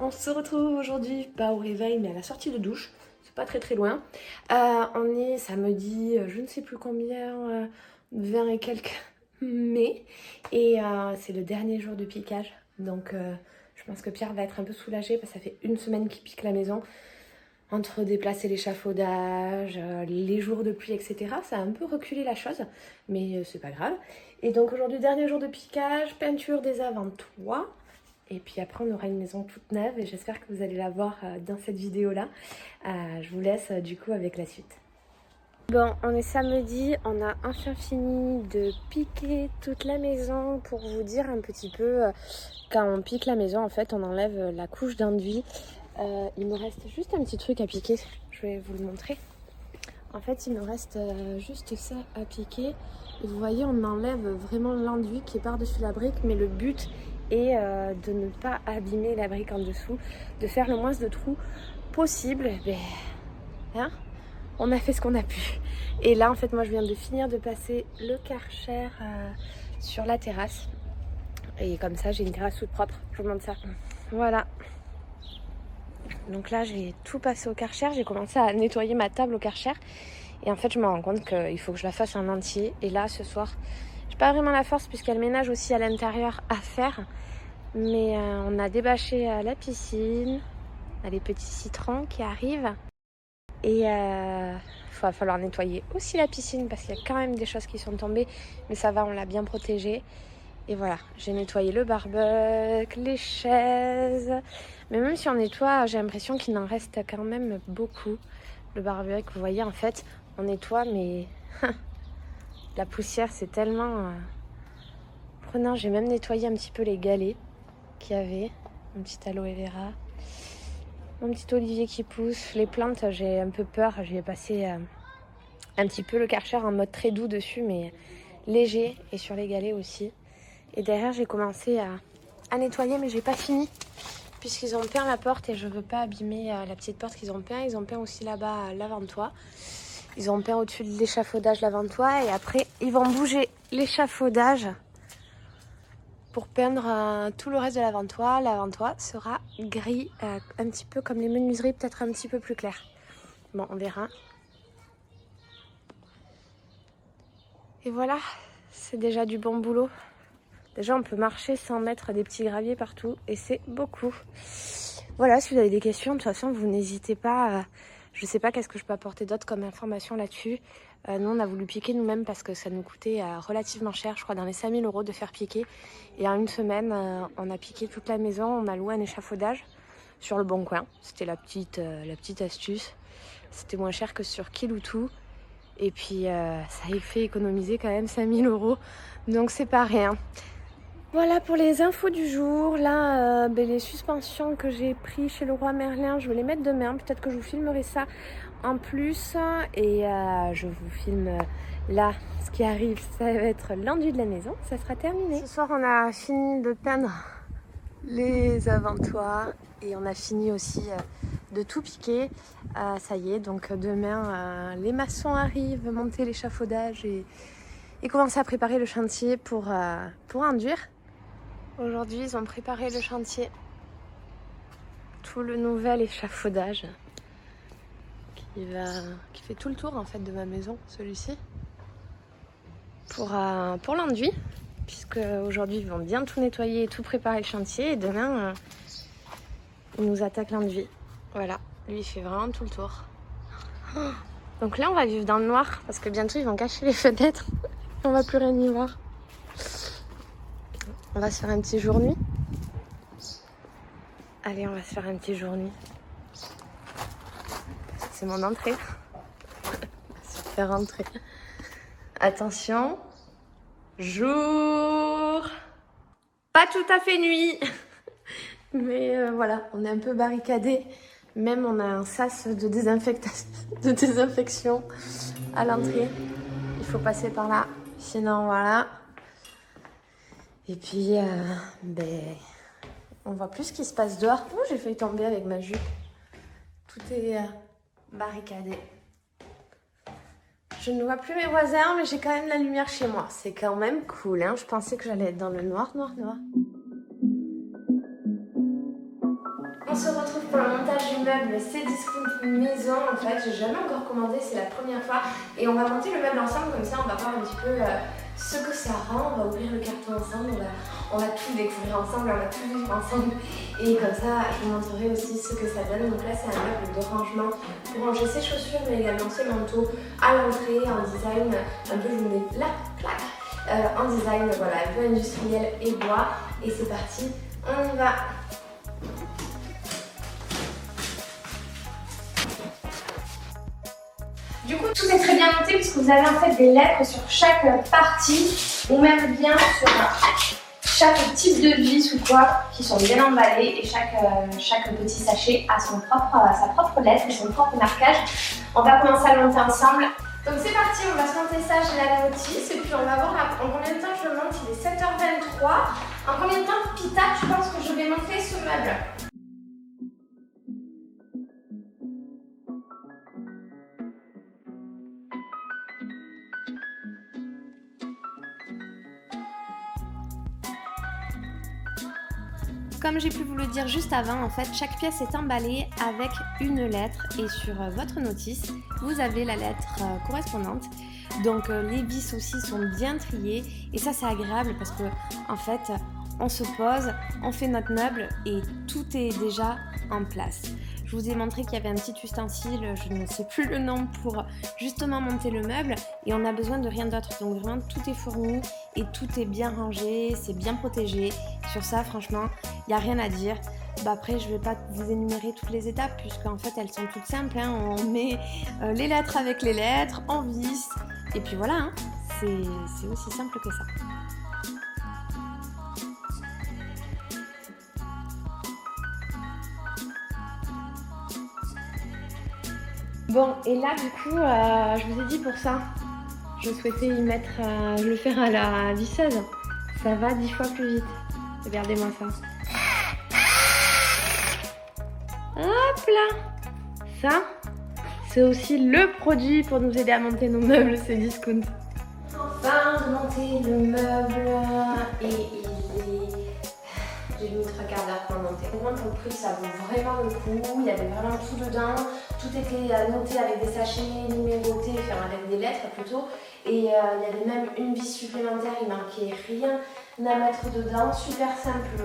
On se retrouve aujourd'hui, pas au réveil, mais à la sortie de douche. C'est pas très loin. On est samedi, je ne sais plus combien, 20 et quelques mai. Et c'est le dernier jour de piquage. Donc je pense que Pierre va être un peu soulagé parce que ça fait une semaine qu'il pique la maison. Entre déplacer l'échafaudage, les jours de pluie, etc. Ça a un peu reculé la chose, mais c'est pas grave. Et donc aujourd'hui, dernier jour de piquage, peinture des avant-toits. Et puis après, on aura une maison toute neuve et j'espère que vous allez la voir dans cette vidéo-là. Je vous laisse du coup avec la suite. Bon, on est samedi, on a enfin fini de piquer toute la maison. Pour vous dire un petit peu, quand on pique la maison, en fait, on enlève la couche d'enduit. Il me reste juste un petit truc à piquer, je vais vous le montrer. En fait, il me reste juste ça à piquer. Et vous voyez, on enlève vraiment l'enduit qui est par-dessus la brique, mais le but est de ne pas abîmer la brique en dessous, de faire le moins de trous possible. Ben, hein, on a fait ce qu'on a pu. Et là, en fait, moi, je viens de finir de passer le Karcher sur la terrasse. Et comme ça, j'ai une terrasse toute propre. Je vous montre ça. Voilà. Donc là, j'ai tout passé au Karcher. J'ai commencé à nettoyer ma table au Karcher. Et en fait, je me rends compte qu'il faut que je la fasse en entier. Et là, ce soir, j'ai pas vraiment la force puisqu'il y a le ménage aussi à l'intérieur à faire. Mais on a débâché la piscine. On a les petits citrons qui arrivent. Et il va falloir nettoyer aussi la piscine parce qu'il y a quand même des choses qui sont tombées. Mais ça va, on l'a bien protégée. Et voilà, j'ai nettoyé le barbecue, les chaises. Mais même si on nettoie, j'ai l'impression qu'il en reste quand même beaucoup. Le barbecue, vous voyez, en fait, on nettoie, mais la poussière, c'est tellement prenant. J'ai même nettoyé un petit peu les galets qu'il y avait. Un petit aloe vera. Mon petit olivier qui pousse. Les plantes, j'ai un peu peur. J'ai passé un petit peu le Karcher en mode très doux dessus, mais léger. Et sur les galets aussi. Et derrière, j'ai commencé à nettoyer, mais j'ai pas fini. Puisqu'ils ont peint la porte et je veux pas abîmer la petite porte qu'ils ont peint. Ils ont peint aussi là-bas l'avant-toit. Ils ont peint au-dessus de l'échafaudage l'avant-toit. Et après, ils vont bouger l'échafaudage pour peindre tout le reste de l'avant-toit. L'avant-toit sera gris, un petit peu comme les menuiseries, peut-être un petit peu plus clair. Bon, on verra. Et voilà, c'est déjà du bon boulot. Déjà, on peut marcher sans mettre des petits graviers partout et c'est beaucoup. Voilà, si vous avez des questions, de toute façon, vous n'hésitez pas. Je ne sais pas qu'est-ce que je peux apporter d'autre comme information là-dessus. Nous, on a voulu piquer nous-mêmes parce que ça nous coûtait relativement cher, je crois dans les 5 000 € de faire piquer. Et en une semaine, on a piqué toute la maison, on a loué un échafaudage sur le bon coin. C'était la petite astuce. C'était moins cher que sur Kiloutou. Et puis, ça a fait économiser quand même 5 000 €. Donc, c'est pas rien. Voilà pour les infos du jour. Là, les suspensions que j'ai prises chez Leroy Merlin, je vais les mettre demain. Peut-être que je vous filmerai ça en plus. Et je vous filme là ce qui arrive. Ça va être l'enduit de la maison. Ça sera terminé. Ce soir, on a fini de peindre les avant-toits. Et on a fini aussi de tout piquer. Ça y est, donc demain, les maçons arrivent, monter l'échafaudage et commencer à préparer le chantier pour enduire. Aujourd'hui, ils ont préparé le chantier. Tout le nouvel échafaudage qui fait tout le tour en fait de ma maison, celui-ci. Pour l'enduit, puisque aujourd'hui ils vont bien tout nettoyer et tout préparer le chantier et demain ils nous attaquent l'enduit. Voilà, lui il fait vraiment tout le tour. Donc là on va vivre dans le noir parce que bientôt ils vont cacher les fenêtres. On va plus rien y voir. On va se faire un petit jour-nuit. Allez, on va se faire un petit jour-nuit. C'est mon entrée. On va se faire rentrer. Attention. Jour. Pas tout à fait nuit. Mais voilà, on est un peu barricadé. Même on a un sas de désinfection à l'entrée. Il faut passer par là. Sinon, voilà. Et puis, on voit plus ce qui se passe dehors. Oh, j'ai failli tomber avec ma jupe. Tout est barricadé. Je ne vois plus mes voisins, mais j'ai quand même la lumière chez moi. C'est quand même cool, hein. Je pensais que j'allais être dans le noir. On se meuble Cdiscount maison en fait, j'ai jamais encore commandé, c'est la première fois et on va monter le meuble ensemble comme ça on va voir un petit peu ce que ça rend, on va ouvrir le carton ensemble, on va tout découvrir ensemble, on va tout vivre ensemble et comme ça je vous montrerai aussi ce que ça donne. Donc là c'est un meuble de rangement pour ranger ses chaussures mais également ses manteaux à l'entrée en design, un peu je vous mets là, clac, en design voilà, un peu industriel et bois et c'est parti, on y va. Du coup, tout est très bien monté puisque vous avez en fait des lettres sur chaque partie ou même bien sur chaque type de vis ou quoi qui sont bien emballés et chaque petit sachet a sa propre lettre et son propre marquage. On va commencer à le monter ensemble. Donc c'est parti, on va se monter ça, j'ai la notice et puis on va voir en combien de temps je le monte. Il est 7h23. En combien de temps, Pita, tu penses que je vais monter ce meuble ? Comme j'ai pu vous le dire juste avant, en fait, chaque pièce est emballée avec une lettre et sur votre notice, vous avez la lettre correspondante. Donc les vis aussi sont bien triées et ça c'est agréable parce que en fait, on se pose, on fait notre meuble et tout est déjà en place. Je vous ai montré qu'il y avait un petit ustensile, je ne sais plus le nom, pour justement monter le meuble et on n'a besoin de rien d'autre. Donc vraiment tout est fourni et tout est bien rangé, c'est bien protégé. Sur ça franchement, il n'y a rien à dire. Après je ne vais pas vous énumérer toutes les étapes puisque en fait elles sont toutes simples. On met les lettres avec les lettres, on visse et puis voilà, c'est aussi simple que ça. Bon, et là du coup, je vous ai dit pour ça, je souhaitais y mettre, le faire à la visseuse. Ça va 10 fois plus vite. Regardez-moi ça. Hop là. Ça, c'est aussi le produit pour nous aider à monter nos meubles, Cdiscount. Enfin, de monter le meuble et j'ai mis 3 quarts d'heure pour le monter. Au moins pour le prix, ça vaut vraiment le coup. Il y avait vraiment tout dedans. Tout était noté avec des sachets numérotés, enfin avec des lettres plutôt. Et il y avait même une vis supplémentaire, il manquait rien à mettre dedans. Super simple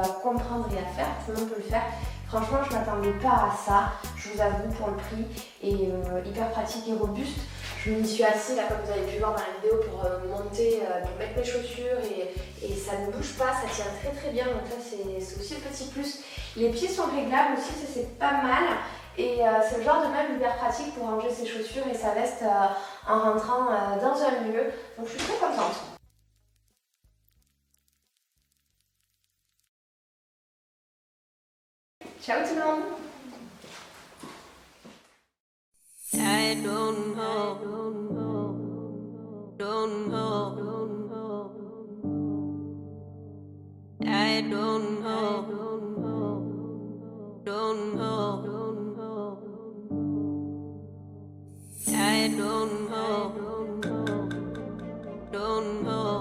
à comprendre et à faire, tout le monde peut le faire. Franchement, je ne m'attendais pas à ça, je vous avoue, pour le prix. Et hyper pratique et robuste. Je m'y suis assise, là, comme vous avez pu voir dans la vidéo, pour monter, pour mettre mes chaussures et ça ne bouge pas, ça tient très très bien. Donc là, c'est aussi le petit plus. Les pieds sont réglables aussi, ça c'est pas mal. Et c'est le genre de meuble hyper pratique pour ranger ses chaussures et sa veste en rentrant dans un lieu. Donc je suis très contente. Ciao tout le monde! I don't know, don't know, I don't know, don't know, I don't know, don't know,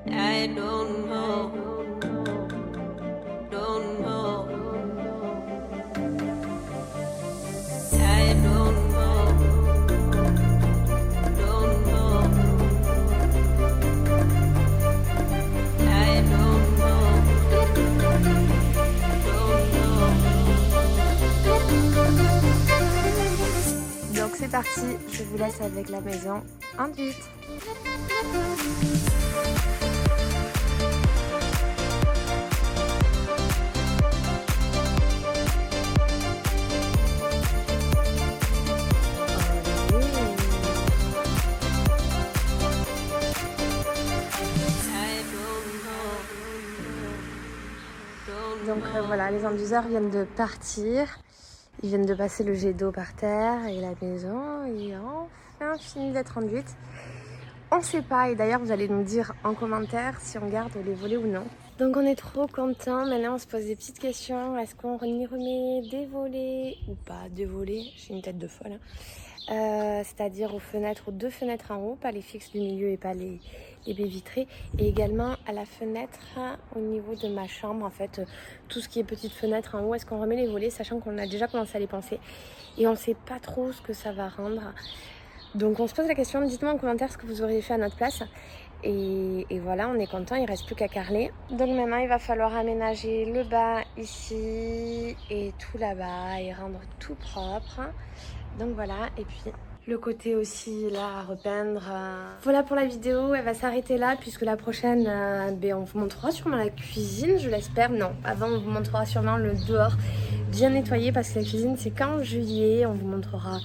I don't know, don't know. Donc c'est parti, je vous laisse avec la maison enduite. Donc voilà, les enduseurs viennent de partir. Ils viennent de passer le jet d'eau par terre et la maison est enfin finie d'être enduite. On ne sait pas et d'ailleurs vous allez nous dire en commentaire si on garde les volets ou non. Donc on est trop contents, maintenant on se pose des petites questions. Est-ce qu'on y remet des volets ou pas des volets? J'ai une tête de folle. C'est-à-dire aux fenêtres, aux 2 fenêtres en haut, pas les fixes du milieu et pas les et baies vitrées. Et également à la fenêtre au niveau de ma chambre, en fait, tout ce qui est petite fenêtre en haut, est-ce qu'on remet les volets, sachant qu'on a déjà commencé à les penser. Et on ne sait pas trop ce que ça va rendre. Donc on se pose la question, dites-moi en commentaire ce que vous auriez fait à notre place. Et voilà, on est content, il ne reste plus qu'à carreler. Donc maintenant, il va falloir aménager le bas ici et tout là-bas et rendre tout propre. Donc voilà, et puis le côté aussi là à repeindre. Voilà pour la vidéo, elle va s'arrêter là puisque la prochaine, on vous montrera sûrement la cuisine, je l'espère. Non, avant on vous montrera sûrement le dehors bien nettoyé parce que la cuisine c'est qu'en juillet, on vous montrera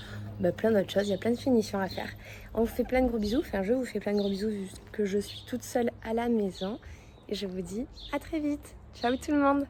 plein d'autres choses, il y a plein de finitions à faire. On vous fait plein de gros bisous, enfin je vous fais plein de gros bisous vu que je suis toute seule à la maison et je vous dis à très vite. Ciao tout le monde.